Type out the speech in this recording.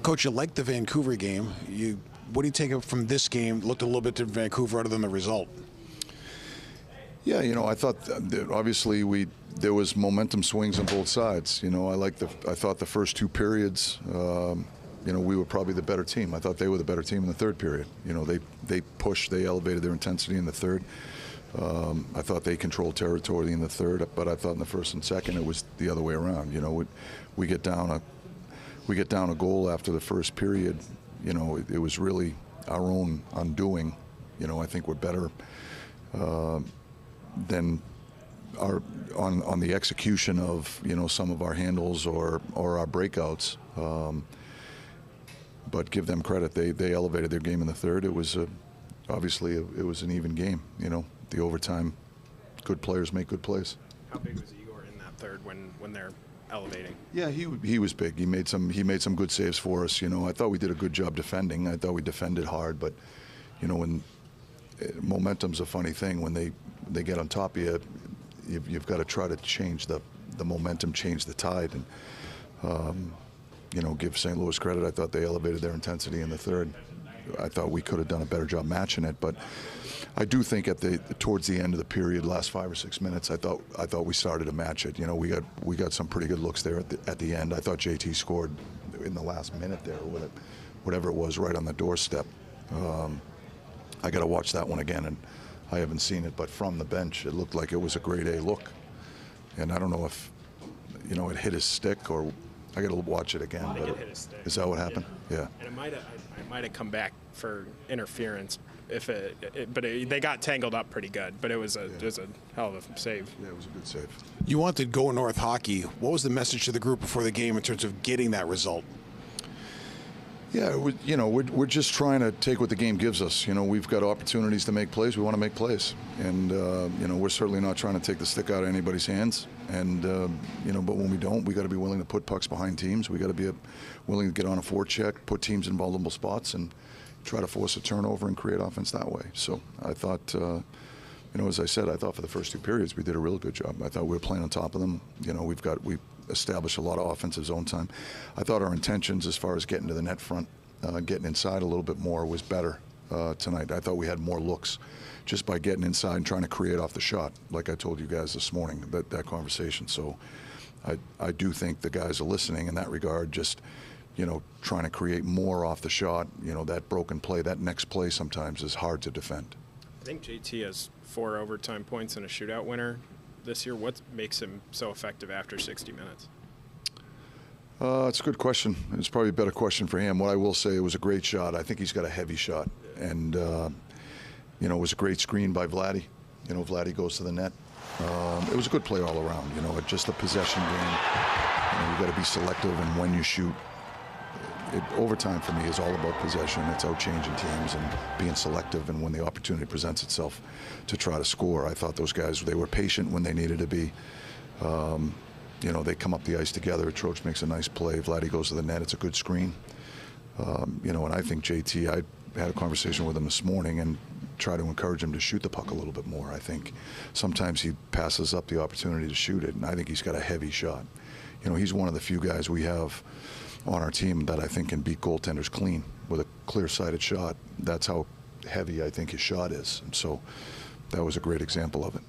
Coach, you liked the Vancouver game. What do you take from this game? Looked a little bit to Vancouver other than the result. Yeah, I thought that obviously there was momentum swings on both sides. I thought the first two periods, we were probably the better team. I thought they were the better team in the third period. They pushed, they elevated their intensity in the third. I thought they controlled territory in the third, but I thought in the first and second it was the other way around. We get down a goal after the first period. It was really our own undoing. I think we're better than on the execution of some of our handles or our breakouts. But give them credit; they elevated their game in the third. It was obviously it was an even game. The overtime, good players make good plays. How big was Igor in that third when they're elevating? Yeah, he was big. He made some good saves for us. I thought we did a good job defending. I thought we defended hard, but when momentum's a funny thing. When they get on top of you, you've got to try to change the momentum, change the tide, and give St. Louis credit. I thought they elevated their intensity in the third. I thought we could have done a better job matching it, but I do think towards the end of the period, last 5 or 6 minutes, I thought we started to match it. We got some pretty good looks there at the end. I thought JT scored in the last minute there, or whatever it was, right on the doorstep. I got to watch that one again, and I haven't seen it, but from the bench, it looked like it was a grade A look. And I don't know if it hit his stick, or I got to watch it again. But it hit his stick. Is that what happened? Yeah. And it might have come back for interference but they got tangled up pretty good. But it was a hell of a save. Yeah, it was a good save. You wanted Go North hockey. What was the message to the group before the game in terms of getting that result? Yeah, we're just trying to take what the game gives us. We've got opportunities to make plays. We want to make plays, and we're certainly not trying to take the stick out of anybody's hands. And but when we don't, we got to be willing to put pucks behind teams. We got to be willing to get on a forecheck, put teams in vulnerable spots, and try to force a turnover and create offense that way. So I thought, as I said, I thought for the first two periods we did a real good job. I thought we were playing on top of them. We established a lot of offensive zone time. I thought our intentions as far as getting to the net front, getting inside a little bit more was better tonight. I thought we had more looks just by getting inside and trying to create off the shot, like I told you guys this morning, that conversation. So I do think the guys are listening in that regard, just trying to create more off the shot. That broken play, that next play sometimes is hard to defend. I think JT has 4 overtime points and a shootout winner this year. What makes him so effective after 60 minutes? It's a good question. It's probably a better question for him. What I will say, it was a great shot. I think he's got a heavy shot. And, it was a great screen by Vladdy. Vladdy goes to the net. It was a good play all around. Just a possession game. You got to be selective in when you shoot. Overtime for me is all about possession. It's out changing teams and being selective, and when the opportunity presents itself to try to score. I thought those guys, they were patient when they needed to be. They come up the ice together. Troch makes a nice play. Vladdy goes to the net. It's a good screen. And I think JT, I had a conversation with him this morning and try to encourage him to shoot the puck a little bit more. I think sometimes he passes up the opportunity to shoot it, and I think he's got a heavy shot. He's one of the few guys we have on our team that I think can beat goaltenders clean with a clear-sighted shot. That's how heavy I think his shot is. And so that was a great example of it.